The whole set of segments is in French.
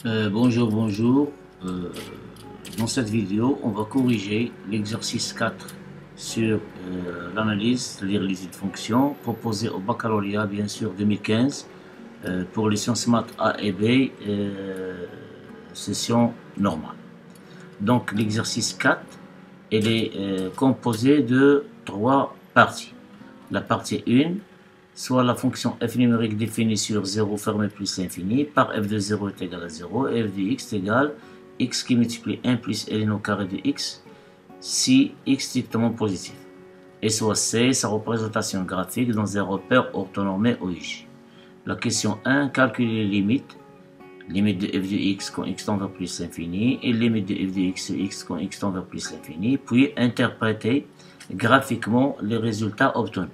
Bonjour. Dans cette vidéo, on va corriger l'exercice 4 sur l'analyse, c'est-à-dire les fonctions, proposées au baccalauréat, bien sûr, 2015, pour les sciences maths A et B, session normale. Donc, l'exercice 4, il est composé de 3 parties. La partie 1, soit la fonction f numérique définie sur 0 fermé plus l'infini, par f de 0 est égal à 0, et f de x est égal à x qui multiplie 1 plus ln au carré de x, si x strictement positif. Et soit c, sa représentation graphique dans un repère orthonormé OIJ. La question 1, calculer les limites de f de x quand x tend vers plus l'infini, et limite de f de x quand x tend vers plus l'infini, puis interpréter graphiquement les résultats obtenus.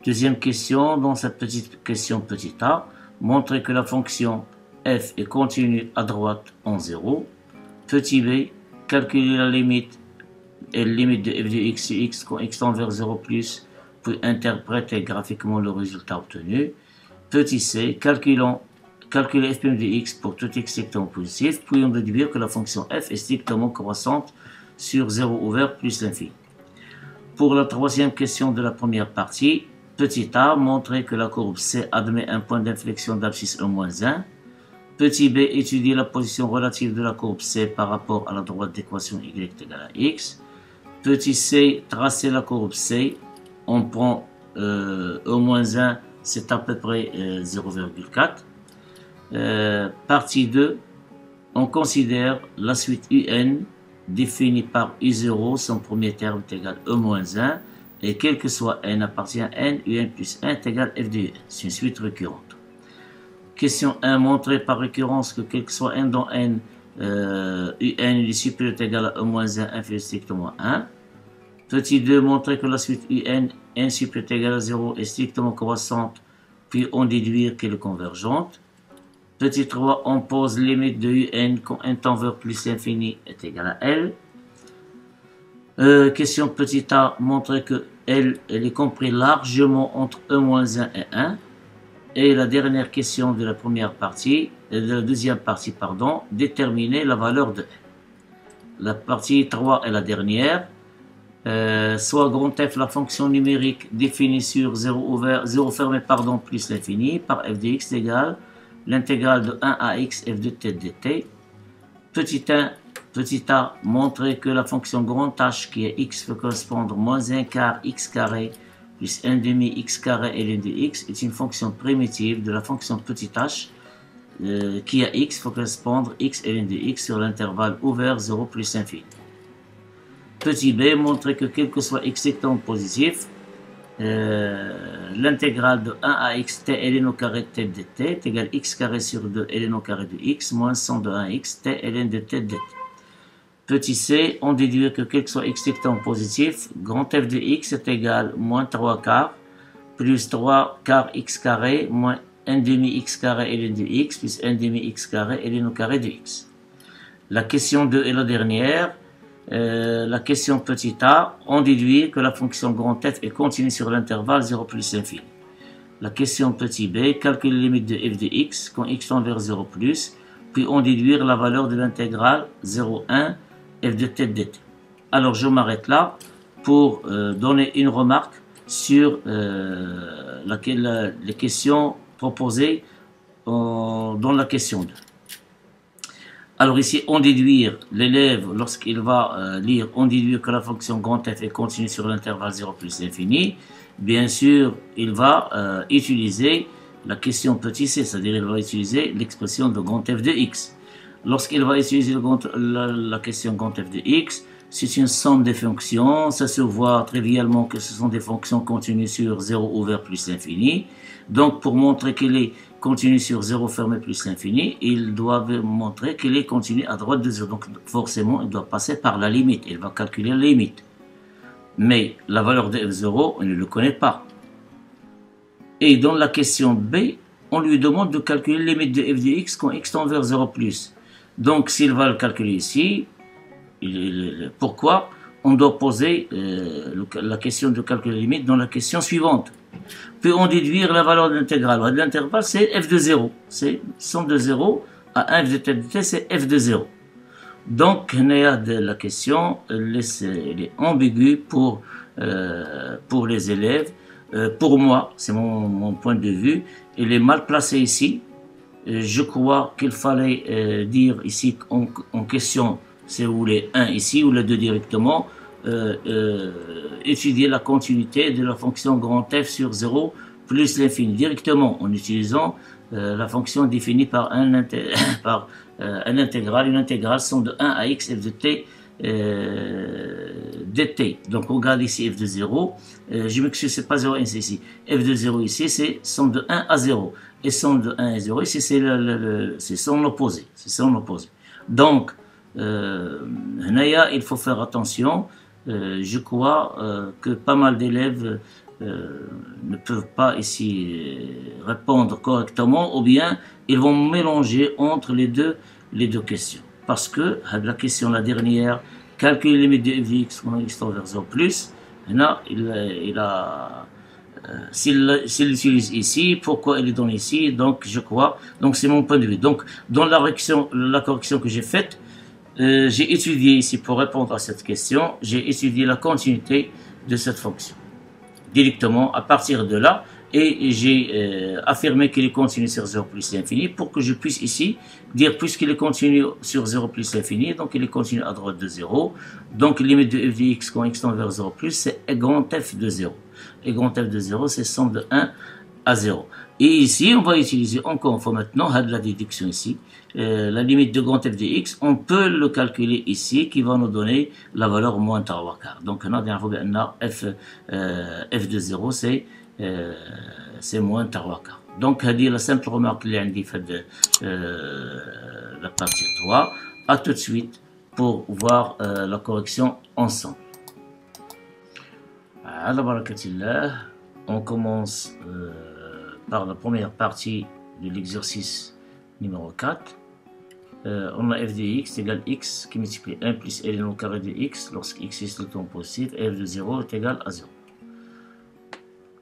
Deuxième question, dans cette petite question petit a, montrer que la fonction f est continue à droite en 0. Petit b, calculer la limite et limite de f de x quand x tend vers 0 plus, puis interpréter graphiquement le résultat obtenu. Petit c, calculer f' de x pour tout x strictement positif, puis on déduire que la fonction f est strictement croissante sur 0 ouvert plus l'infini. Pour la troisième question de la première partie, petit a, montrer que la courbe C admet un point d'inflexion d'abscisse E-1. Petit b, étudier la position relative de la courbe C par rapport à la droite d'équation y égale à x. Petit c, tracer la courbe C. On prend E-1, c'est à peu près 0,4. Partie 2, on considère la suite UN définie par U0, son premier terme est égal à E-1. Et quel que soit n appartient à n, un plus 1 est égal à f de un. C'est une suite récurrente. Question 1, montrer par récurrence que quel que soit n dans n, un est supérieur est égal à E-1 inférieur strictement à 1. Petit 2, montrer que la suite un, n supérieur est égal à 0 est strictement croissante, puis on déduire qu'elle est convergente. Petit 3, on pose limite de un quand n tend vers plus l'infini est égal à L. Question petit a, montrer que elle est compris largement entre E-1 et 1. Et la dernière question de la première partie, de la deuxième partie, pardon, déterminer la valeur de L. La partie 3 est la dernière. Soit grand F, la fonction numérique définie sur 0 fermé pardon, plus l'infini, par f de x égale l'intégrale de 1 à x f de t dt. Petit a, montrer que la fonction grand H qui est x peut correspondre moins 1 quart x carré plus 1 demi x carré ln de x est une fonction primitive de la fonction petit h qui à x peut correspondre x ln de x sur l'intervalle ouvert 0 plus infini. Petit b, montrer que quel que soit x strictement positif, l'intégrale de 1 à x t ln au carré de t dt est égal à x carré sur 2 ln au carré de x moins 100 de 1 x t ln de t dt. Petit c, on déduit que quel que soit x strictement positif, grand f de x est égal à moins 3 quarts plus 3 quarts x carré moins 1 demi x carré ln de x plus 1 demi x carré ln au carré de x. La question 2 est la dernière. La question petit a, on déduit que la fonction grand f est continue sur l'intervalle 0 plus infini. La question petit b, calculer la limite de f de x quand x tend vers 0 plus, puis on déduire la valeur de l'intégrale 0,1 f de t dt. Alors je m'arrête là pour donner une remarque sur les questions proposées dans la question 2. Alors ici, on déduire, l'élève, lorsqu'il va lire, on déduire que la fonction grand f est continue sur l'intervalle 0 plus l'infini. Bien sûr, il va utiliser la question petit c, c'est-à-dire il va utiliser l'expression de grand f de x. Lorsqu'il va utiliser la question grand f de x, c'est une somme des fonctions. Ça se voit trivialement que ce sont des fonctions continues sur 0 ouvert plus l'infini. Donc, pour montrer qu'elle est continue sur 0 fermé plus l'infini, il doit montrer qu'elle est continue à droite de 0. Donc, forcément, il doit passer par la limite. Il va calculer la limite. Mais la valeur de f0, on ne le connaît pas. Et dans la question B, on lui demande de calculer la limite de f de x quand x tend vers 0 plus. Donc, s'il va le calculer ici, pourquoi on doit poser la question de calcul de limite dans la question suivante. Puis on déduire la valeur de l'intégrale. L'intervalle, c'est f de 0. C'est somme de 0 à 1 f de t de t, c'est f de 0. Donc, la question elle est ambiguë pour les élèves. Pour moi, c'est mon point de vue, il est mal placé ici. Je crois qu'il fallait dire ici en question, c'est où les 1 ici, ou les 2 directement, étudier la continuité de la fonction grand F sur 0 plus l'infini, directement en utilisant la fonction définie par un intégral, une intégrale somme de 1 à x f de t dt. Donc on regarde ici f de 0, je m'excuse, c'est pas 0 c'est ici, f de 0 ici c'est somme de 1 à 0, et somme de 1 à 0 ici c'est son opposé, donc il faut faire attention. Je crois que pas mal d'élèves ne peuvent pas ici répondre correctement, ou bien ils vont mélanger entre les deux questions. Parce que la question la dernière, calculer les limites de f de x quand x tend vers 0 plus, s'il l'utilise ici, pourquoi il est donné ici, donc je crois, donc c'est mon point de vue. Donc dans la correction que j'ai faite, j'ai étudié ici, pour répondre à cette question, j'ai étudié la continuité de cette fonction directement à partir de là, et j'ai affirmé qu'il est continu sur 0 plus l'infini pour que je puisse ici dire, puisqu'il est continu sur 0 plus l'infini, donc il est continu à droite de 0, donc limite de f de x quand x tend vers 0 plus, c'est grand f de 0, et grand f de 0 c'est somme de 1 à 0. Et ici, on va utiliser encore une fois maintenant la déduction ici. La limite de grand f de x, on peut le calculer ici, qui va nous donner la valeur moins 3 quarts. Donc, on a f de 0, c'est moins 3 quarts. Donc, la simple remarque que j'ai fait de la partie 3. À tout de suite pour voir la correction ensemble. Ala barakatillah. On commence par la première partie de l'exercice numéro 4. On a f de x égale x qui multiplie 1 plus ln au carré de x lorsque x est le temps positif, et f de 0 est égal à 0.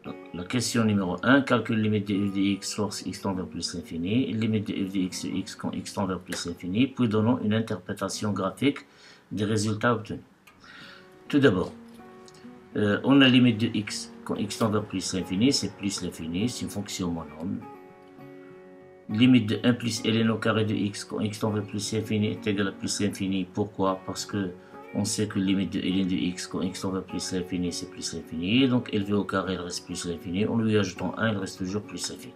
Donc, la question numéro 1, calcule limite de f de x lorsque x tend vers plus l'infini, limite de f de x sur x quand x tend vers plus l'infini, puis donnons une interprétation graphique des résultats obtenus. Tout d'abord, on a limite de x quand x tend vers plus l'infini, c'est plus l'infini, c'est une fonction monome. Limite de 1 plus ln au carré de x quand x tend vers plus l'infini est égal à plus l'infini. Pourquoi? Parce que on sait que limite de ln de x quand x tend vers plus l'infini, c'est plus l'infini. Donc élevé au carré, il reste plus l'infini. En lui ajoutant 1, il reste toujours plus l'infini.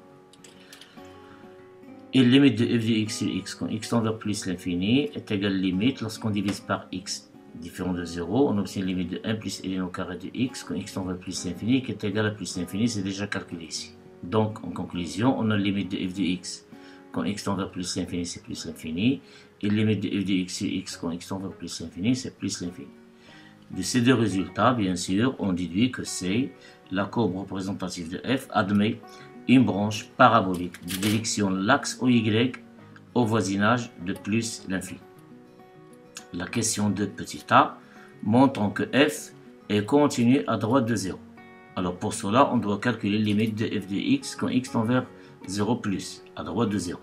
Et limite de f de x sur x quand x tend vers plus l'infini est égal à limite lorsqu'on divise par x différent de 0, on obtient une limite de 1 plus ln au carré de x quand x tend vers plus l'infini qui est égal à plus l'infini, c'est déjà calculé ici. Donc en conclusion, on a limite de f de x quand x tend vers plus l'infini, c'est plus l'infini, et limite de f de x sur x quand x tend vers plus l'infini, c'est plus l'infini. De ces deux résultats, bien sûr, on déduit que c'est la courbe représentative de f admet une branche parabolique de direction l'axe OY au voisinage de plus l'infini. La question de petit a montrant que f est continu à droite de 0. Alors pour cela, on doit calculer limite de f de x quand x tend vers 0 plus, à droite de 0.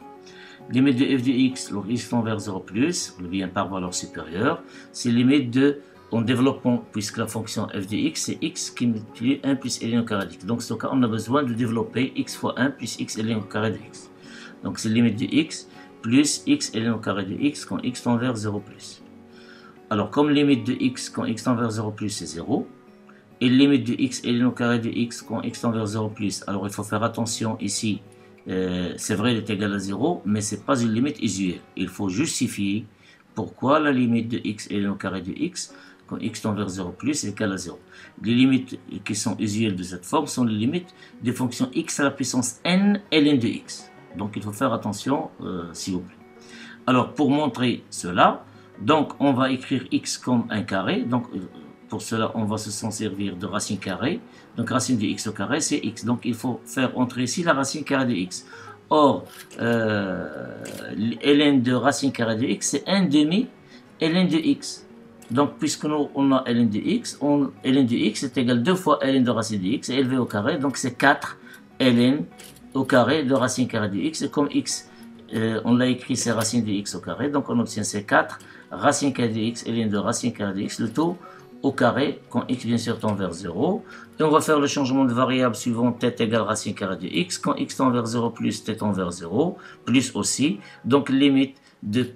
Limite de f de x lorsque x tend vers 0 plus, on vient par valeur supérieure, c'est limite de, en développant, puisque la fonction f de x, c'est x qui multiplie 1 plus ln au carré de x. Donc, dans ce cas, on a besoin de développer x fois 1 plus x ln au carré de x. Donc, c'est limite de x plus x ln au carré de x quand x tend vers 0 plus. Alors, comme limite de x quand x tend vers 0 plus, c'est 0. Et limite de x ln au carré de x quand x tend vers 0 plus. Alors, il faut faire attention ici. C'est vrai, il est égal à 0, mais ce n'est pas une limite usuelle. Il faut justifier pourquoi la limite de x ln au carré de x quand x tend vers 0 plus est égal à 0. Les limites qui sont usuelles de cette forme sont les limites des fonctions x à la puissance n ln de x. Donc il faut faire attention, s'il vous plaît. Alors pour montrer cela, donc on va écrire x comme un carré. Donc pour cela, on va s'en servir de racine carrée. Donc racine de x au carré, c'est x. Donc il faut faire entrer ici la racine carrée de x. Or, ln de racine carrée de x, c'est 1 demi ln de x. Donc puisque nous, on a ln de x, ln de x est égal 2 fois ln de racine de x, est élevé au carré. Donc c'est 4 ln au carré de racine carrée de x. Et comme x on l'a écrit, c'est racine de x au carré. Donc on obtient C4, racine carrée de x, ln de racine carrée de x, le tout au carré, quand x bien sûr tend vers 0. Et on va faire le changement de variable suivant t égale racine carrée de x. Quand x tend vers 0 plus t tend vers 0, plus aussi. Donc limite de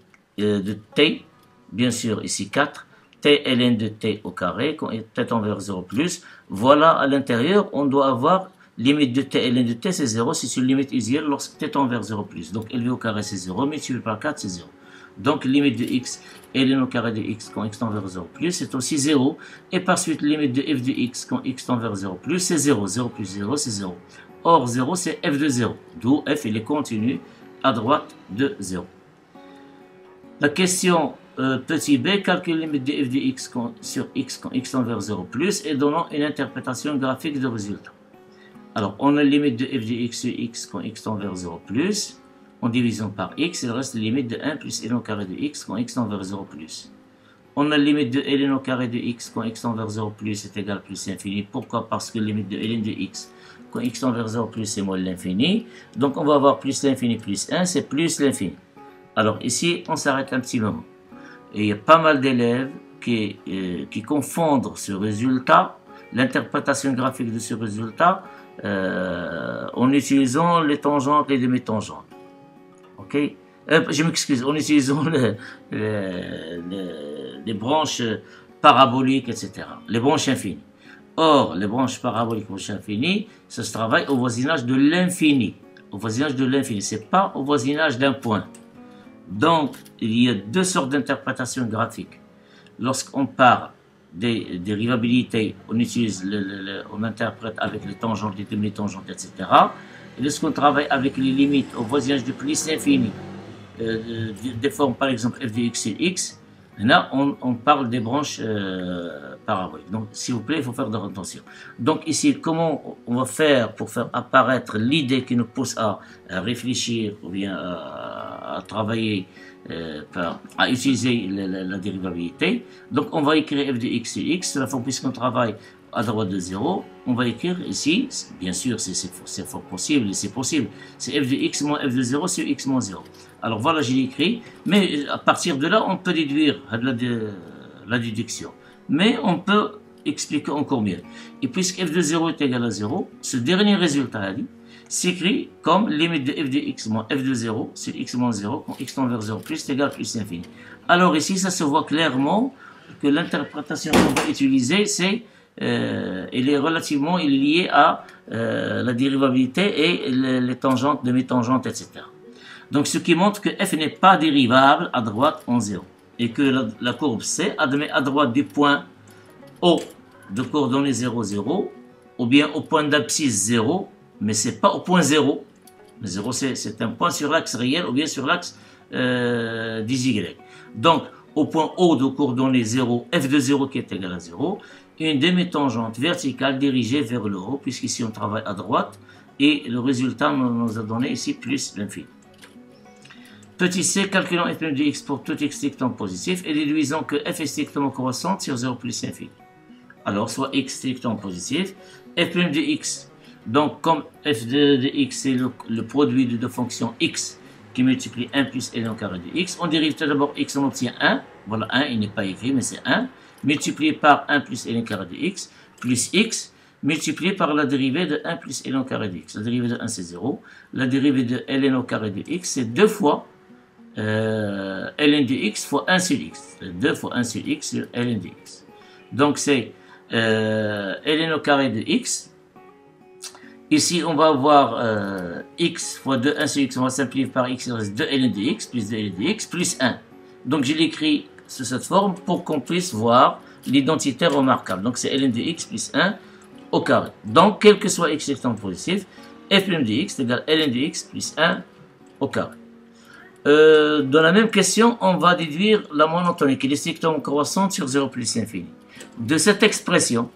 t, bien sûr ici 4, t ln de t au carré, quand t tend vers 0 plus. Voilà, à l'intérieur, on doit avoir limite de t ln de t, c'est 0, c'est une limite usuelle lorsque t tend vers 0 plus. Donc lv au carré c'est 0, multiplié par 4 c'est 0. Donc limite de x ln au carré de x quand x tend vers 0 plus, c'est aussi 0. Et par suite, limite de f de x quand x tend vers 0 plus, c'est 0. 0 plus 0, c'est 0. Or, 0, c'est f de 0. D'où f, il est continu à droite de 0. La question petit b, calcule limite de f de x sur x quand x tend vers 0 plus et donnant une interprétation graphique de résultat. Alors, on a limite de f de x sur x quand x tend vers 0 plus. En divisant par x, il reste la limite de 1 plus ln au carré de x quand x tend vers 0 plus. On a la limite de ln au carré de x quand x tend vers 0 plus est égal à plus l'infini. Pourquoi? Parce que la limite de ln de x quand x tend vers 0 plus c'est moins l'infini. Donc on va avoir plus l'infini plus 1, c'est plus l'infini. Alors ici, on s'arrête un petit moment. Et il y a pas mal d'élèves qui confondent ce résultat, l'interprétation graphique de ce résultat, en utilisant les tangentes et les demi-tangentes. Ok, je m'excuse, en utilisant les branches paraboliques, etc. Les branches infinies. Or, les branches paraboliques, branches infinies, ça se travaille au voisinage de l'infini. Au voisinage de l'infini, c'est pas au voisinage d'un point. Donc, il y a deux sortes d'interprétations graphiques. Lorsqu'on parle des dérivabilités, on interprète avec les tangentes, les demi-tangentes, etc. Et lorsqu'on travaille avec les limites au voisinage de plus l'infini, des formes par exemple f de x sur x, là on parle des branches paraboliques. Donc s'il vous plaît, il faut faire de attention. Donc ici, comment on va faire pour faire apparaître l'idée qui nous pousse à réfléchir ou bien à travailler, à utiliser la dérivabilité. Donc on va écrire f de x sur x, la forme puisqu'on travaille à droite de 0, on va écrire ici, bien sûr c'est fort possible, c'est possible, c'est f de x moins f de 0 sur x moins 0. Alors voilà, j'ai écrit, mais à partir de là, on peut déduire la déduction. Mais on peut expliquer encore mieux. Et puisque f de 0 est égal à 0, ce dernier résultat s'écrit comme limite de f de x moins f de 0 sur x moins 0, quand x tend vers 0 plus est égal à plus l'infini. Alors ici, ça se voit clairement que l'interprétation qu'on va utiliser, c'est il est relativement lié à la dérivabilité et les tangentes, demi-tangentes, etc. Donc ce qui montre que f n'est pas dérivable à droite en 0 et que la courbe C admet à droite du point O de coordonnées 0, 0 ou bien au point d'abscisse 0, mais c'est pas au point 0. Le 0 c'est un point sur l'axe réel ou bien sur l'axe des Y. Donc au point O de coordonnées 0, f de 0 qui est égal à 0, une demi-tangente verticale dirigée vers le haut, puisqu'ici on travaille à droite, et le résultat nous a donné ici plus l'infini. Petit c, calculons f' de x pour tout x strictement positif et déduisons que f est strictement croissante sur 0 plus l'infini. Alors, soit x strictement positif, f' de x, donc comme f de x c'est le produit de deux fonctions x qui multiplie 1 plus ln au carré de x, on dérive tout d'abord x, on obtient 1, voilà 1, il n'est pas écrit mais c'est 1, multiplié par 1 plus ln carré de x, plus x, multiplié par la dérivée de 1 plus ln au carré de x. La dérivée de 1 c'est 0, la dérivée de ln au carré de x c'est 2 fois ln de x fois 1 sur x. 2 fois 1 sur x sur ln de x. Donc c'est ln au carré de x. Ici on va avoir x fois 2, 1 sur x, on va simplifier par x, il reste 2 ln de x plus 2 ln de x plus 1. Donc je l'écris sous cette forme pour qu'on puisse voir l'identité remarquable. Donc c'est ln de x plus 1 au carré. Donc quel que soit x strictement positif, f' de x égale ln de x plus 1 au carré. Dans la même question, on va déduire la monotonie qui est strictement croissante sur 0 plus l'infini. De cette expression,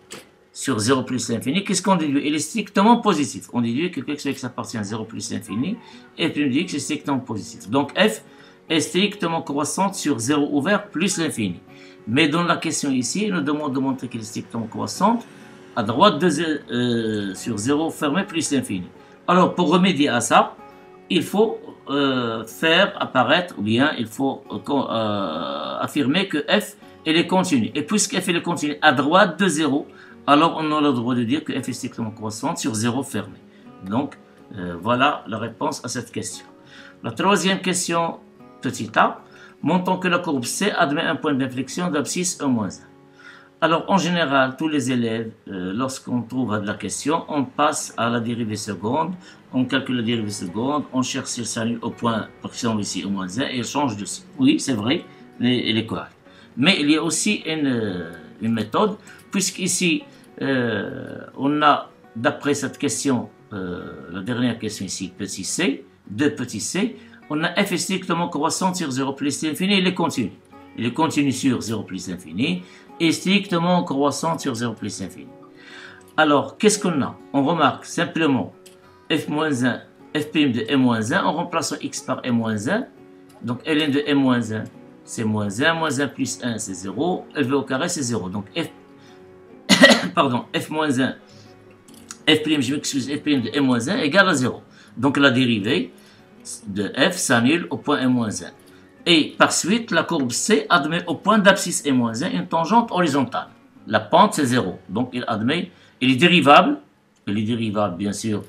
sur 0 plus l'infini, qu'est-ce qu'on déduit? Il est strictement positif. On déduit que quelque chose qui appartient à 0 plus l'infini, f' de x est strictement positif. Donc f est strictement croissante sur 0 ouvert plus l'infini. Mais dans la question ici, il nous demande de montrer qu'elle est strictement croissante à droite sur 0 fermé plus l'infini. Alors pour remédier à ça, il faut faire apparaître, ou bien il faut affirmer que f elle est continue. Et puisque f elle est continue à droite de 0, alors on a le droit de dire que f est strictement croissante sur 0 fermé. Donc voilà la réponse à cette question. La troisième question, petit a, montrons que la courbe C admet un point d'inflexion d'abscisse E-1. Alors, en général, tous les élèves, lorsqu'on trouve la question, on passe à la dérivée seconde, on calcule la dérivée seconde, on cherche si ça annule au point, par exemple ici, E-1, et on change de signe. Oui, c'est vrai, elle est correcte. Mais il y a aussi une méthode, puisqu'ici, on a, d'après cette question, la dernière question ici, petit c, 2 petits c, on a f est strictement croissant sur 0 plus l'infini, il est continu. Il est continu sur 0 plus l'infini, et strictement croissant sur 0 plus l'infini. Alors, qu'est-ce qu'on a? On remarque simplement f-1, f' de m-1, en remplaçant x par m-1, donc ln de m-1, c'est -1, -1 plus 1, c'est 0, lv au carré, c'est 0. Donc, pardon, f-1, f', je m'excuse, f' de m-1 égale à 0. Donc, la dérivée de f s'annule au point m-1. Et par suite, la courbe C admet au point d'abscisse m-1 une tangente horizontale. La pente, c'est 0. Donc, il est dérivable bien sûr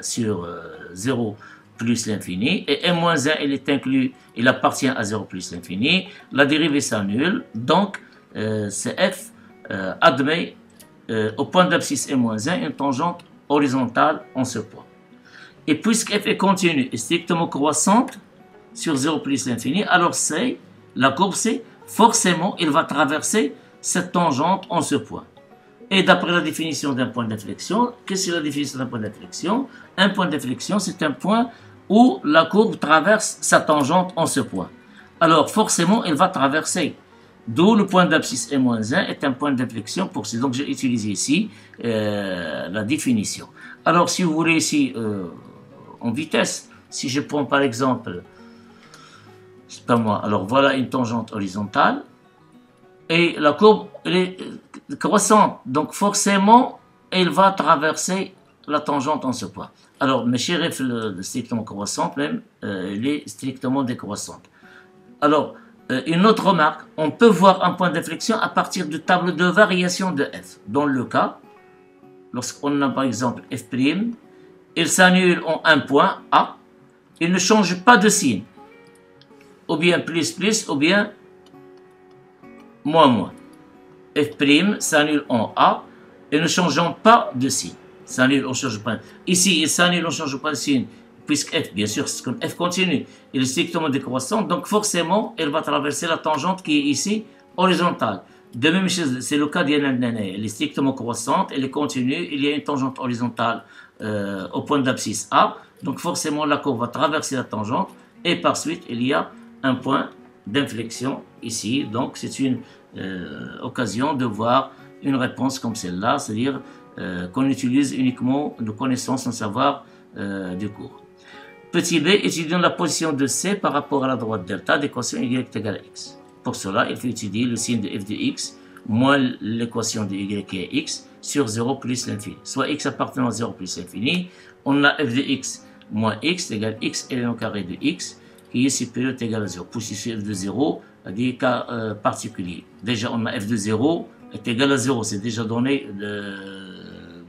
sur 0 plus l'infini. Et m-1, il est inclus, il appartient à 0 plus l'infini. La dérivée s'annule. Donc, f admet au point d'abscisse m-1 une tangente horizontale en ce point. Et puisque f est continue et strictement croissante sur 0 plus l'infini, alors C, la courbe C, forcément, il va traverser cette tangente en ce point. Et d'après la définition d'un point d'inflexion, qu'est-ce que c'est la définition d'un point d'inflexion? Un point d'inflexion, c'est un point où la courbe traverse sa tangente en ce point. Alors, forcément, elle va traverser. D'où le point d'abscisse M-1 est un point d'inflexion pour C. Donc, j'ai utilisé ici la définition. Alors, si vous voulez ici, en vitesse, si je prends par exemple, c'est pas moi, alors voilà une tangente horizontale, et la courbe elle est croissante, donc forcément, elle va traverser la tangente en ce point. Alors, mes chers f strictement croissante, même, elle est strictement décroissante. Alors, une autre remarque, on peut voir un point d'inflexion à partir du tableau de variation de f. Dans le cas, lorsqu'on a par exemple f', il s'annule en un point A, il ne change pas de signe, ou bien plus plus, ou bien moins moins. F' s'annule en A, et ne changeant pas de signe. S'annule, on change pas. Ici, il s'annule, on ne change pas de signe, puisque f, bien sûr, f continue, il est strictement décroissant, donc forcément, elle va traverser la tangente qui est ici horizontale. De même chose, c'est le cas d'Yann, elle est strictement croissante, elle est continue, il y a une tangente horizontale au point d'abscisse A, donc forcément la courbe va traverser la tangente, et par suite il y a un point d'inflexion ici, donc c'est une occasion de voir une réponse comme celle-là, c'est-à-dire qu'on utilise uniquement nos connaissances, nos savoirs du cours. Petit b, étudions la position de C par rapport à la droite delta d'équation y est égale à x. Pour cela, il faut étudier le signe de f de x moins l'équation de y qui est x sur 0 plus l'infini. Soit x appartenant à 0 plus l'infini, on a f de x moins x égale x ln au carré de x qui est supérieur ou égal à 0. Position f de 0 à des cas particuliers. Déjà, on a f de 0 est égal à 0. C'est déjà donné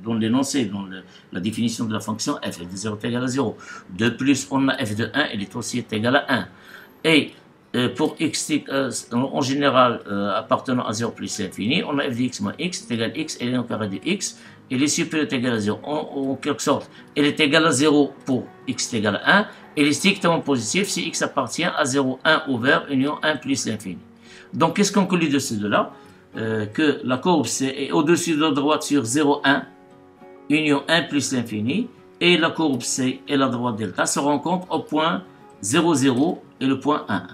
dans l'énoncé, dans la définition de la fonction f. F de 0 est égal à 0. De plus, on a f de 1, il est aussi égal à 1. Et pour x en général appartenant à 0 plus l'infini, on a f de x moins x est égal à x ln au carré de x. Il est supérieur ou égal à 0. En quelque sorte, il est égal à 0 pour x est égal à 1. Il est strictement positif si x appartient à 0, 1 ouvert, union 1 plus l'infini. Donc, qu'est-ce qu'on conclut de cela? Que la courbe C est au-dessus de la droite sur 0, 1, union 1 plus l'infini, et la courbe C et la droite delta se rencontrent au point 0, 0 et le point 1, 1.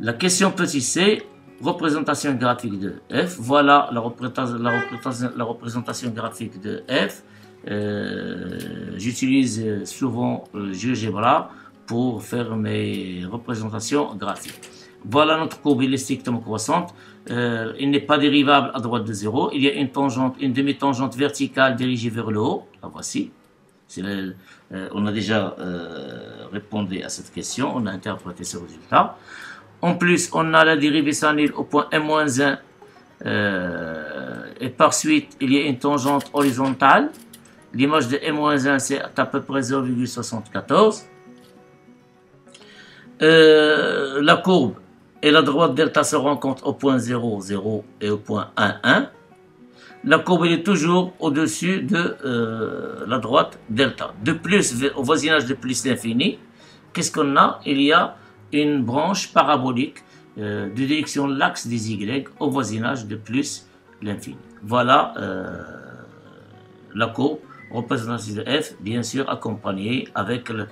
La question petit c, représentation graphique de f. Voilà la représentation graphique de f. J'utilise souvent GeoGebra pour faire mes représentations graphiques. Voilà notre courbe, elle est strictement croissante. Il n'est pas dérivable à droite de 0. Il y a une tangente, une demi-tangente verticale dirigée vers le haut. La voici. On a déjà répondu à cette question, on a interprété ce résultat. En plus, on a la dérivée sans nulle au point m-1, et par suite, il y a une tangente horizontale. L'image de m-1, c'est à peu près 0,74. La courbe et la droite delta se rencontrent au point 0, 0 et au point 1, 1. La courbe est toujours au-dessus de la droite delta. De plus, au voisinage de plus l'infini, qu'est-ce qu'on a? Il y a une branche parabolique de direction l'axe des Y au voisinage de plus l'infini. Voilà la courbe représentative de f, bien sûr accompagnée avec le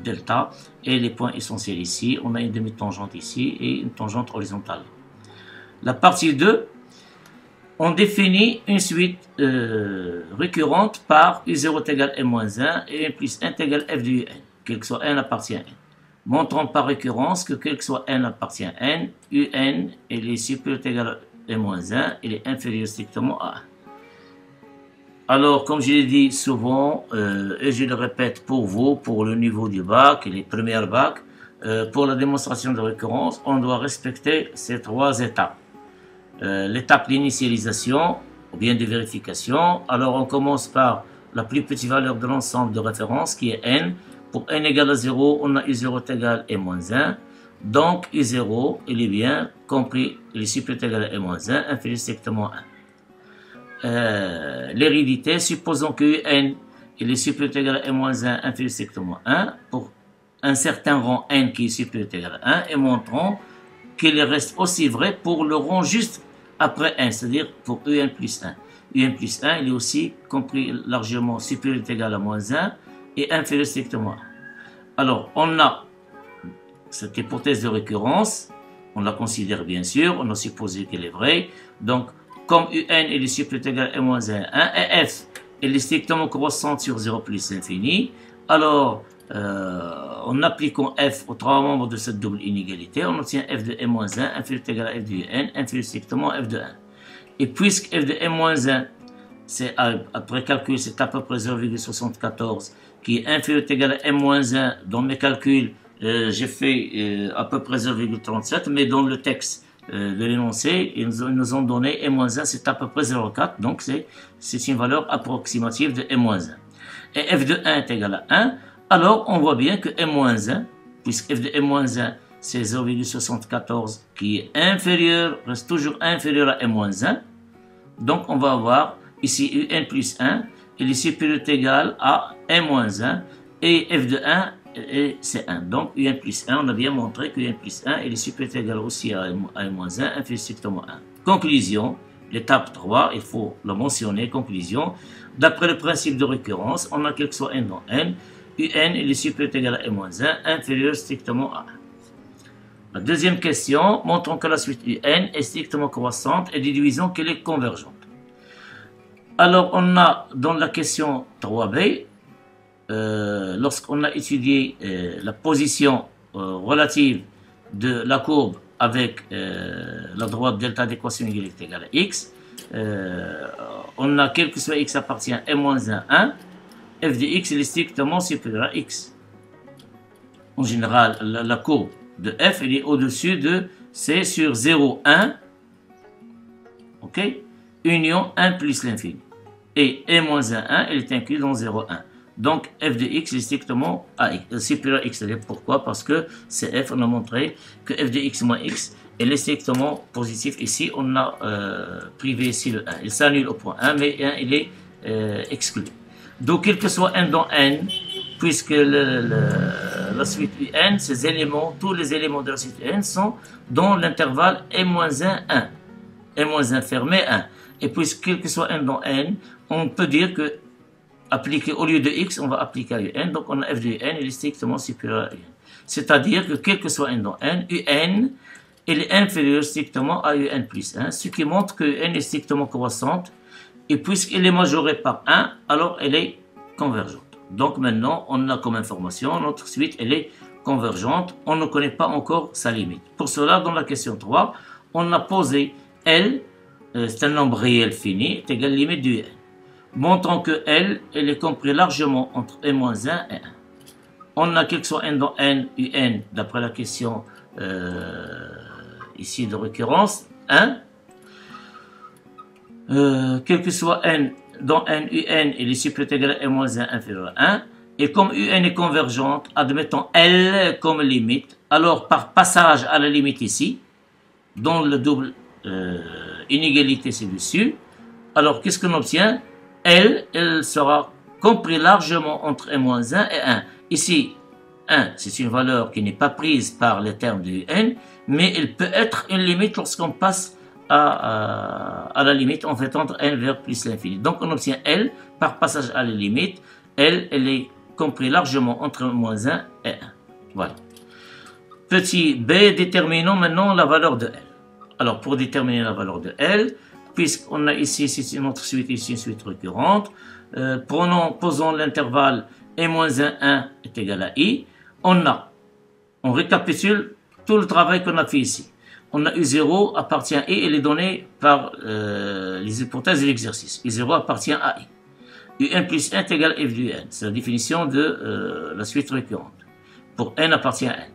delta et les points essentiels ici. On a une demi-tangente ici et une tangente horizontale. La partie 2, on définit une suite récurrente par U0 égale M-1 et n plus 1 égale f de Un, quel que soit n appartient à n. Montrons par récurrence que quel que soit n appartient à n, Un est supérieur ou égal à M-1, il est inférieur strictement à 1. Alors, comme je l'ai dit souvent, et je le répète pour vous, pour le niveau du bac et les premières bacs, pour la démonstration de récurrence, on doit respecter ces 3 étapes. L'étape d'initialisation ou bien de vérification. Alors, on commence par la plus petite valeur de l'ensemble de référence qui est n. Pour n égale à 0, on a u0 égale m-1. Donc, u0, il est bien compris, il est supérieur égal à m-1, inférieur strictement à 1. L'hérédité, supposons que un il est supérieur égal à m-1, inférieur strictement à 1, pour un certain rang n qui est supérieur égal à 1, et montrons qu'il reste aussi vrai pour le rang juste après 1, c'est-à-dire pour un plus 1. Un plus 1, il est aussi compris largement supérieur égal à moins 1 et inférieur strictement à 1. Alors, on a cette hypothèse de récurrence, on la considère bien sûr, on a supposé qu'elle est vraie, donc comme un est supérieur égal à moins 1, et f est strictement croissante sur 0 plus l'infini, alors en appliquant f aux 3 membres de cette double inégalité, on obtient f de m-1 inférieur égal à f de n, inférieur strictement à f de 1. Et puisque f de m-1, c'est après calcul, c'est à peu près 0,74, qui est inférieur égal à m-1, dans mes calculs, j'ai fait à peu près 0,37, mais dans le texte de l'énoncé, ils nous ont donné m-1, c'est à peu près 0,4, donc c'est une valeur approximative de m-1. Et f de 1 est égal à 1, alors on voit bien que m-1, puisque f de m-1 c'est 0,74 qui est inférieur, reste toujours inférieur à m-1, donc on va avoir ici un plus 1, il est supérieur ou égal à m-1, et f de 1 c'est 1. Donc un plus 1, on a bien montré que un plus 1 il est supérieur ou égal aussi à m-1, inférieur strictement à 1. Conclusion, l'étape 3, il faut la mentionner, conclusion, d'après le principe de récurrence, on a quel que soit n dans n, un il est supérieur ou égal à m-1, inférieur strictement à 1. La deuxième question, montrons que la suite un est strictement croissante et déduisons qu'elle est convergente. Alors, on a dans la question 3b, lorsqu'on a étudié la position relative de la courbe avec la droite delta d'équation y est égale à x, on a quel que soit x appartient à m-1, 1, f de x est strictement supérieur à x. En général, la courbe de f elle est au-dessus de c sur 0, 1, ok, union 1 plus l'infini. Et m-1, 1, elle est incluse dans 0, 1. Donc f de x est strictement à x, supérieur à x. Pourquoi? Parce que c'est f, on a montré que f de x moins x, elle est strictement positif. Ici, on a privé ici le 1. Il s'annule au point 1, mais 1, il est exclu. Donc, quel que soit n dans n, puisque la suite un, ces éléments, tous les éléments de la suite n sont dans l'intervalle m-1, 1. m-1 fermé 1. Et puisque quel que soit n dans n, on peut dire que appliquer au lieu de x, on va appliquer à un. Donc on a f de un, il est strictement supérieur à un. C'est-à-dire que quel que soit n dans n, un, il est inférieur strictement à un plus 1, ce qui montre que n est strictement croissante. Et puisqu'elle est majorée par 1, alors elle est convergente. Donc maintenant, on a comme information, notre suite, elle est convergente. On ne connaît pas encore sa limite. Pour cela, dans la question 3, on a posé L, c'est un nombre réel fini, est égal à la limite du n. montrant que L, elle est comprise largement entre n-1 et 1. On a quel que soit n dans n, un, d'après la question ici de récurrence, 1. Quel que soit n dans n, un, il est supérieur égal à n-1 inférieur à 1. Et comme un est convergente, admettons L comme limite, alors par passage à la limite ici, dont le double inégalité c'est dessus, alors qu'est-ce qu'on obtient? L, elle sera compris largement entre n-1 et 1. Ici, 1, c'est une valeur qui n'est pas prise par les termes de n, mais elle peut être une limite lorsqu'on passe à la limite, en fait, entre n vers plus l'infini. Donc, on obtient L par passage à la limite. L, elle est compris largement entre moins 1 et 1. Voilà. Petit b, déterminons maintenant la valeur de L. Alors, pour déterminer la valeur de L, puisqu'on a ici, c'est une autre suite, ici une suite récurrente, posons l'intervalle n-1, 1 est égal à i, on récapitule tout le travail qu'on a fait ici. On a U0 appartient à i, elle est donnée par les hypothèses de l'exercice. U0 appartient à i. U1 plus 1 est égal à f du n. C'est la définition de la suite récurrente. Pour n appartient à n.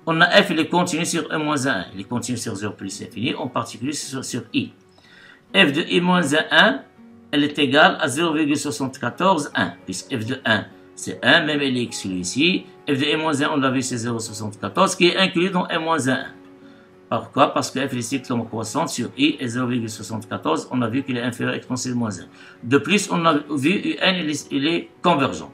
On a f, il est continu sur n-1. Il est continu sur 0 plus infini, en particulier sur i. F de i-1, elle est égale à 0,74, 1. Puisque f de 1, c'est 1, même elle est exclue ici. F de i-1, on l'a vu, c'est 0,74, qui est inclus dans m-1. Pourquoi? Parce que f est strictement croissante sur i est 0,74. On a vu qu'il est inférieur exponentielle moins 1. De plus, on a vu un, il est convergente.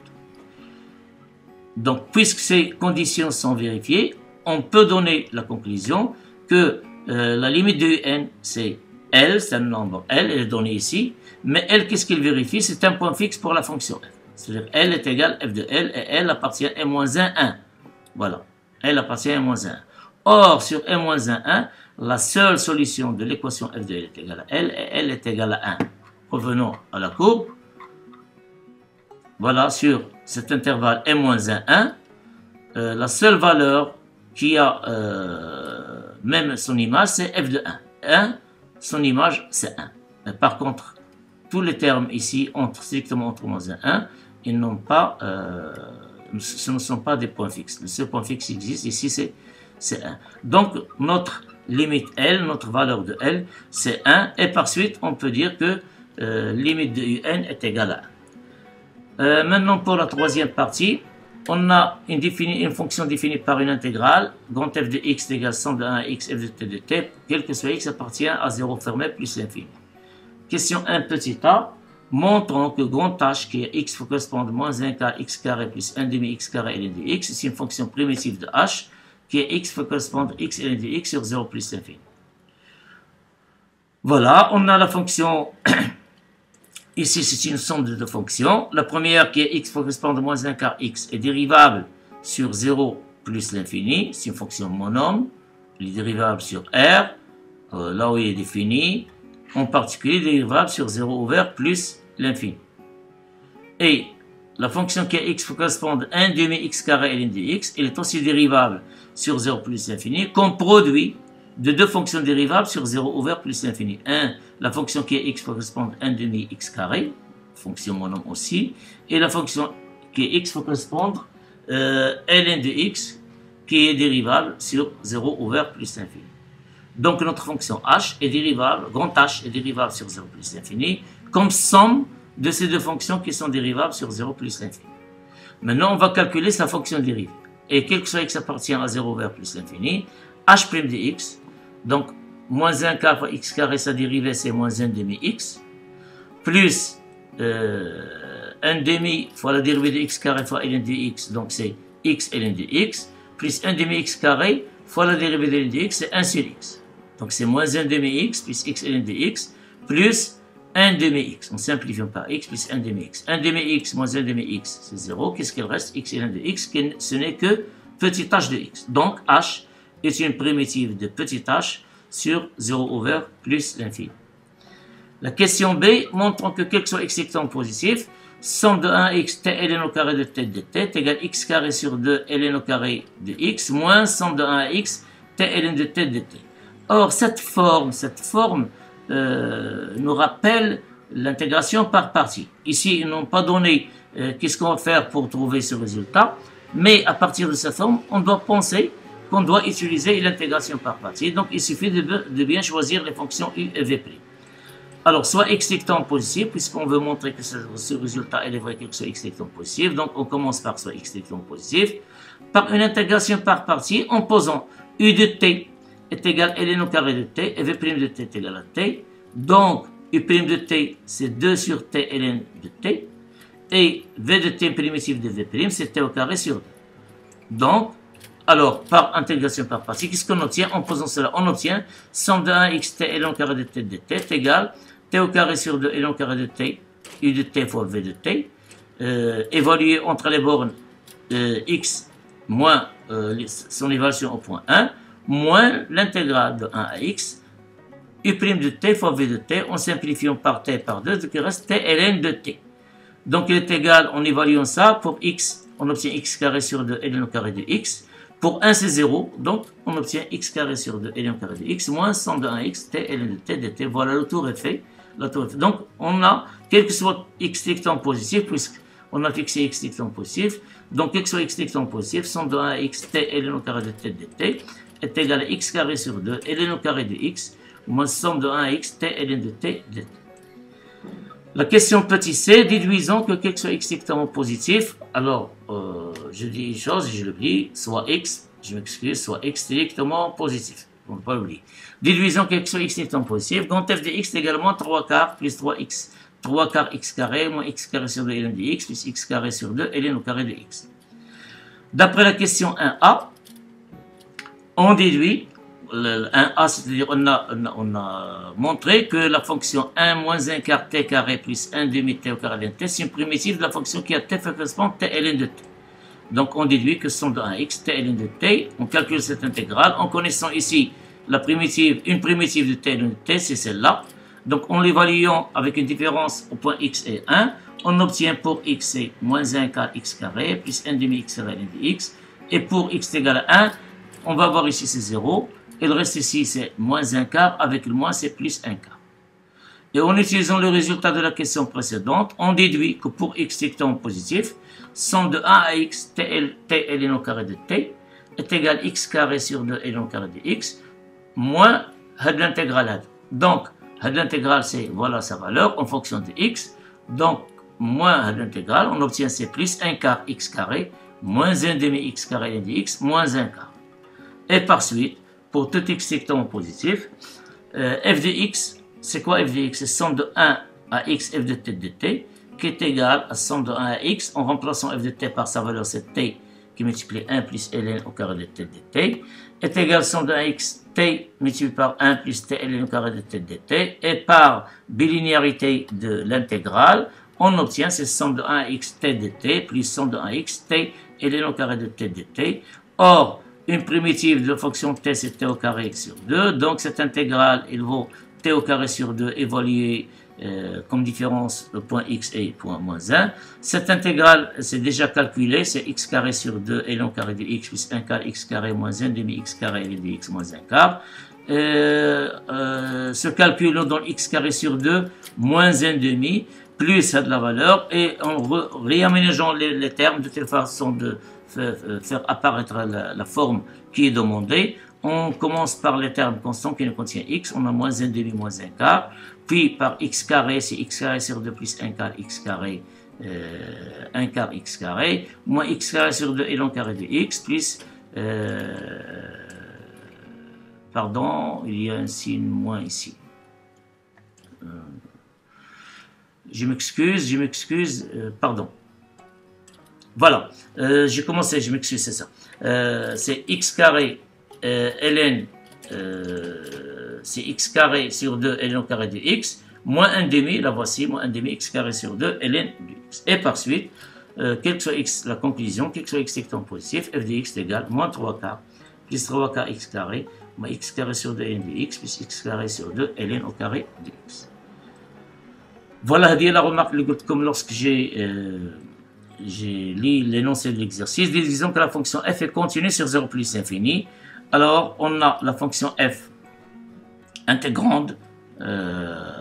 Donc, puisque ces conditions sont vérifiées, on peut donner la conclusion que la limite de un, c'est L, c'est un nombre L, elle est donnée ici. Mais L, qu'est-ce qu'il vérifie? C'est un point fixe pour la fonction f. C'est-à-dire L est égal à f de L et L appartient à n-1, 1. Voilà. L appartient à n-1. Or, sur n-1, 1, la seule solution de l'équation f de L est égale à L et L est égale à 1. Revenons à la courbe. Voilà, sur cet intervalle n-1, 1, la seule valeur qui a même son image, c'est f de 1. 1, son image, c'est 1. Mais par contre, tous les termes ici, strictement entre moins 1 et 1, ils n'ont pas, ce ne sont pas des points fixes. Le seul point fixe qui existe ici, c'est 1. Donc, notre limite L, notre valeur de L, c'est 1. Et par suite, on peut dire que limite de UN est égale à 1. Maintenant, pour la troisième partie, on a une fonction définie par une intégrale. Grand f de x égale somme de 1 à x, f de t de t. Quel que soit x appartient à 0 fermé plus l'infini. Question 1, petit a. Montrons que grand h, qui est x faut correspondre à moins 1 quart x carré plus 1 demi x carré ln de x, c'est une fonction primitive de h, qui est x faut correspondre à x ln de x sur 0 plus l'infini. Voilà, on a la fonction, ici c'est une somme de deux fonctions. La première qui est x faut correspondre à moins 1 quart x est dérivable sur 0 plus l'infini, c'est une fonction monome, elle est dérivable sur R, là où il est défini, en particulier dérivable sur 0 ouvert plus l'infini. Et la fonction qui est x faut correspondre à 1 demi x carré ln de x, elle est aussi dérivable sur 0 plus l'infini, comme produit de deux fonctions dérivables sur 0 ouvert plus l'infini. La fonction qui est x faut correspondre à 1 demi x carré, fonction monome aussi, et la fonction qui est x faut correspondre ln de x, qui est dérivable sur 0 ouvert plus l'infini. Donc notre fonction h est dérivable, grand h est dérivable sur 0 plus l'infini, comme somme de ces deux fonctions qui sont dérivables sur 0 plus l'infini. Maintenant, on va calculer sa fonction dérivée. Et quel que soit x appartient à 0 vers plus l'infini, h' de x, donc moins 1 quart fois x carré, sa dérivée c'est moins 1 demi x, plus 1 demi fois la dérivée de x carré fois ln de x, donc c'est x ln de x, plus 1 demi x carré fois la dérivée de ln de x, c'est 1 sur x. Donc c'est moins 1 demi x plus x ln de x, plus 1 demi x. On simplifie par x plus 1 demi x. 1 demi x moins 1 demi x, c'est 0. Qu'est-ce qu'il reste? X ln de x, ce n'est que petit h de x. Donc h est une primitive de petit h sur 0 ouvert plus l'infini. La question B, montrons que quel que soit x étant positif, somme de 1 x t ln au carré de t de t est égal à x carré sur 2 ln au carré de x moins somme de 1 à x t ln de t de t. Or, cette forme nous rappelle l'intégration par partie. Ici, ils n'ont pas donné qu'est-ce qu'on va faire pour trouver ce résultat, mais à partir de cette forme, on doit penser qu'on doit utiliser l'intégration par partie. Donc, il suffit de bien choisir les fonctions u et v'. Alors, soit x étant positif, puisqu'on veut montrer que ce résultat est vrai que soit x étant positif. Donc, on commence par soit x étant positif. Par une intégration par partie, en posant u de t est égal à ln au carré de t et v' de t est égal à t. Donc, u' de t, c'est 2 sur t ln de t. Et v de t primitif de v', c'est t au carré sur 2. Donc, alors, par intégration par partie, qu'est-ce qu'on obtient? En posant cela, on obtient somme de 1x t ln au carré de t de t est égal t au carré sur 2 ln au carré de t, u de t fois v de t, évalué entre les bornes x moins son évaluation au point 1, moins l'intégrale de 1 à x, u' de t fois v de t, en simplifiant par t par 2, ce qui reste t ln de t. Donc, il est égal, en évaluant ça, pour x, on obtient x carré sur 2 ln au carré de x. Pour 1, c'est 0, donc on obtient x carré sur 2 ln au carré de x, moins somme de 1x, t ln de t dt. Voilà, le tour est fait. Donc, on a, quel que soit x étant positif, puisqu'on a fixé x étant positif, donc quel que soit x étant positif, somme de 1x, t ln au carré de t dt est égal à x carré sur 2 ln au carré de x, moins somme de 1x, t ln de t dt. La question petit c, déduisons que quel que soit x strictement positif, alors je dis une chose, je l'oublie, soit x, je m'excuse, soit x strictement positif, on ne pas l'oublier. Déduisons quel que soit x strictement positif, donc f de x est également 3 quarts plus 3x, 3 quarts x carré moins x carré sur 2 ln de x plus x carré sur 2 ln au carré de x. D'après la question 1a, on déduit, 1a, c'est-à-dire on a montré que la fonction 1 moins 1 quart t carré plus 1 demi t au carré ln t, c'est une primitive de la fonction qui a t correspond t ln de t. Donc on déduit que somme de 1x, t ln de t, on calcule cette intégrale en connaissant ici la primitive, une primitive de t ln de t, c'est celle-là. Donc en l'évaluant avec une différence au point x et 1, on obtient pour x c'est moins 1 quart x carré plus 1 demi x carré ln de x. Et pour x égale à 1, on va voir ici c'est 0. Et le reste ici, c'est moins 1 quart, avec le moins, c'est plus 1 quart. Et en utilisant le résultat de la question précédente, on déduit que pour x strictement positif, somme de 1 à x, t ln au carré de t, est égal à x carré sur 2 ln au carré de x, moins l'intégrale. Donc, l'intégrale, c'est, voilà sa valeur, en fonction de x. Donc, moins l'intégrale, on obtient c'est plus 1 quart x carré, moins 1 demi x carré ln de x, moins 1 quart. Et par suite, pour tout x strictement positif, f de x, c'est quoi f de x? C'est somme de 1 à x f de t de t, qui est égal à somme de 1 à x, en remplaçant f de t par sa valeur, c'est t, qui multiplie 1 plus ln au carré de t de t, est égal à somme de 1 à x, t multiplié par 1 plus t ln au carré de t de t, et par bilinéarité de l'intégrale, on obtient cette somme de 1 à x t de t, plus somme de 1 à x t ln au carré de t de t. Or, une primitive de la fonction t, c'est t au carré sur 2. Donc, cette intégrale, il vaut t au carré sur 2 évaluée comme différence le point x et point moins 1. Cette intégrale, c'est déjà calculé, c'est x carré sur 2 ln au carré de x plus 1 quart x carré moins 1 demi x carré ln de x moins 1 quart. Ce calcul nous donne x carré sur 2 moins 1 demi plus de la valeur, et en réaménageant les termes de telle façon de faire apparaître la forme qui est demandée. On commence par les termes constants qui ne contiennent x, on a moins 1 demi moins 1 quart, puis par x carré, c'est x carré sur 2 plus 1 quart x carré, 1 quart x carré, moins x carré sur 2 ln carré de x, plus, pardon, il y a un signe moins ici. Je m'excuse, pardon. Voilà, j'ai commencé, je m'excuse, c'est ça. C'est x carré ln, c'est x carré sur 2 ln au carré de x, moins 1 demi, la voici, moins 1 demi x carré sur 2 ln de x. Et par suite, quel que soit x, la conclusion, quel que soit x strictement positif, f de x est égal moins 3 quarts, plus 3 quarts x carré, moins x carré sur 2 ln de x, plus x carré sur 2 ln au carré de x. Voilà, la remarque comme lorsque j'ai lu l'énoncé de l'exercice. Disons que la fonction f est continue sur 0 plus infini. Alors, on a la fonction f intégrande,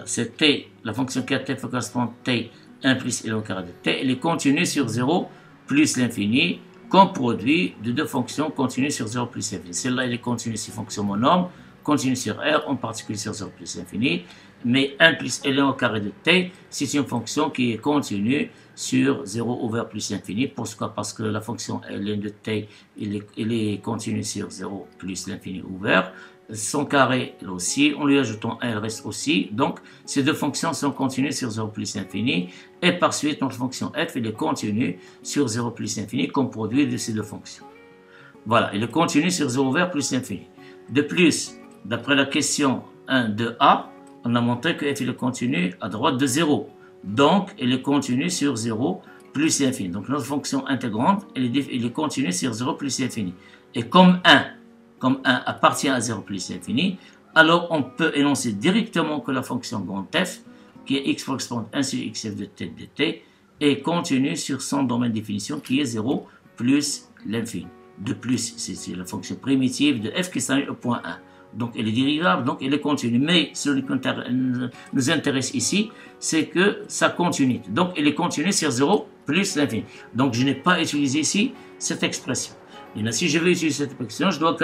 c'est t la fonction k t correspond t 1 plus ln au carré de t, elle est continue sur 0 plus l'infini, comme produit de deux fonctions continues sur 0 plus l'infini. Celle-là, elle est continue sur fonction monome, continue sur R, en particulier sur 0 plus l'infini, mais 1 plus ln au carré de t, c'est une fonction qui est continue sur 0 ouvert plus l'infini. Pourquoi? Parce que la fonction ln de t, elle est continue sur 0 plus l'infini ouvert. Son carré aussi, en lui ajoutant 1, elle reste aussi. Donc, ces deux fonctions sont continues sur 0 plus l'infini. Et par suite, notre fonction f, elle est continue sur 0 plus l'infini comme produit de ces deux fonctions. Voilà, elle est continue sur 0 ouvert plus l'infini. De plus, d'après la question 1 de A, on a montré que f est continue à droite de 0. Donc, elle est continue sur 0 plus l'infini. Donc, notre fonction intégrante, elle est continue sur 0 plus l'infini. Et comme 1 appartient à 0 plus l'infini, alors on peut énoncer directement que la fonction grand f, qui est x correspond à 1 sur xf de t dt, est continue sur son domaine de définition qui est 0 plus l'infini. De plus, c'est la fonction primitive de f qui s'annule au point 1. Donc elle est dérivable, donc elle est continue. Mais ce qui nous intéresse ici, c'est que sa continuité. Donc elle est continue sur 0 plus l'infini. Donc je n'ai pas utilisé ici cette expression. Et si je veux utiliser cette expression, je dois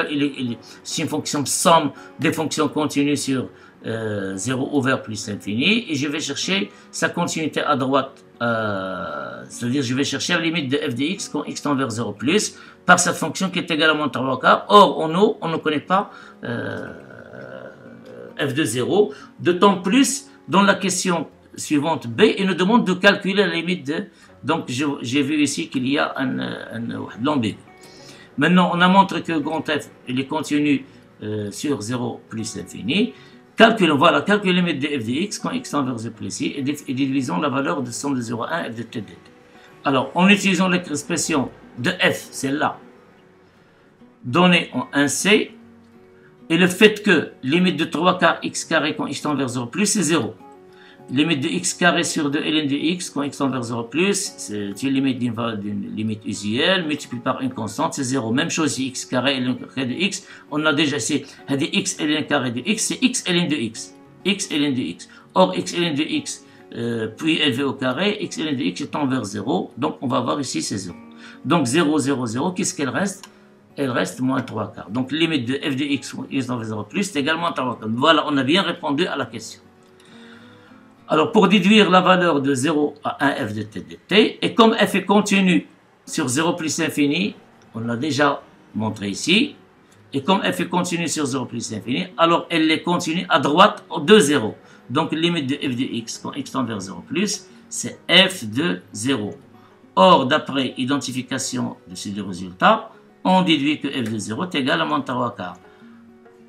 c'est une fonction somme des fonctions continues sur 0 ouvert plus l'infini, et je vais chercher sa continuité à droite, c'est-à-dire je vais chercher la limite de f de x quand x tend vers 0 plus, par cette fonction qui est égale à moins 3 quarts. Or, on ne connaît pas f de 0, d'autant plus dans la question suivante B, il nous demande de calculer la limite de... Donc, j'ai vu ici qu'il y a l'ambigu. Maintenant, on a montré que grand f, il est continu sur 0 plus l'infini. Calculons la limite de f de x quand x tend vers 0 plus ici, et divisons la valeur de somme de 0 à 1 f de t dt. Alors, en utilisant l'expression de f, celle-là, donnée en 1c, et le fait que limite de 3 quarts x carré quand x tend vers 0 plus, c'est 0. Limite de x carré sur 2 ln de x quand x tend vers 0 plus, c'est une limite d'une limite usuelle, multipliée par une constante, c'est 0. Même chose si x carré ln carré de x, on a déjà, c'est x ln carré de x, c'est x ln de x. X ln de x. Or, x ln de x, puis élevé au carré, x ln de x tend vers 0, donc on va voir ici c'est 0. Donc 0, 0, 0, qu'est-ce qu'elle reste? Elle reste moins 3 quarts. Donc limite de f de x quand x tend vers 0 plus, c'est également 3 quarts. Voilà, on a bien répondu à la question. Alors, pour déduire la valeur de 0 à 1 f de t dt, et comme f est continue sur 0 plus l'infini, on l'a déjà montré ici, et comme f est continue sur 0 plus l'infini, alors elle est continue à droite de 0. Donc, limite de f de x quand x tend vers 0 plus, c'est f de 0. Or, d'après identification de ces deux résultats, on déduit que f de 0 est égal à moins 3 quarts.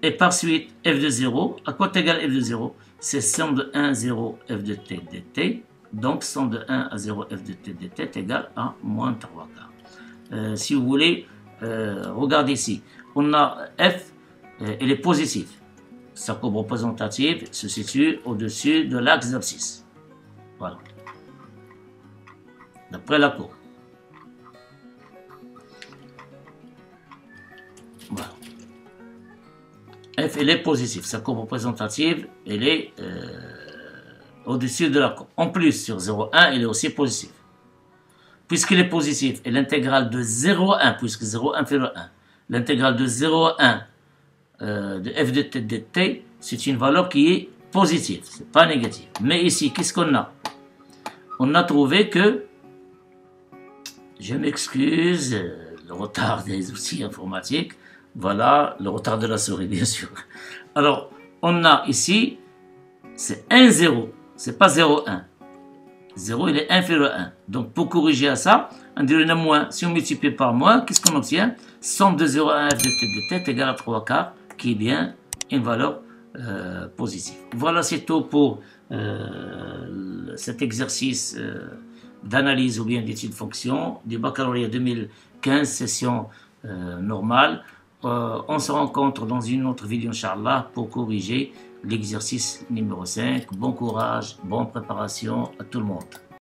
Et par suite, f de 0, à quoi est égal f de 0? C'est somme de 1, 0, f de t dt. Donc, somme de 1 à 0, f de t dt est égal à moins 3 quarts. Si vous voulez, regardez ici. On a f, elle est positive. Sa courbe représentative se situe au-dessus de l'axe d'abscisse. Voilà. D'après la courbe. Voilà. F, elle est positive. Sa courbe représentative, elle est au-dessus de la courbe. En plus, sur 0,1, elle est aussi positive. Puisqu'elle est positive, et l'intégrale de 0,1, puisque 0,1 fait le 1, l'intégrale de 0,1 de f de t dt, c'est une valeur qui est positive, c'est pas négative. Mais ici, qu'est-ce qu'on a? On a trouvé que, je m'excuse, le retard des outils informatiques, voilà, le retard de la souris, bien sûr. Alors, on a ici, c'est 1, 0, c'est pas 0, 1. 0, il est inférieur à 1. Donc, pour corriger à ça, on dirait le moins. Si on multiplie par moins, qu'est-ce qu'on obtient? Somme de 0 à 1 f de t de t est égale à 3 quarts, qui est bien une valeur positive. Voilà, c'est tout pour cet exercice d'analyse ou bien d'étude de fonction du baccalauréat 2015, session normale. On se rencontre dans une autre vidéo, Inch'Allah, pour corriger l'exercice numéro 5. Bon courage, bonne préparation à tout le monde.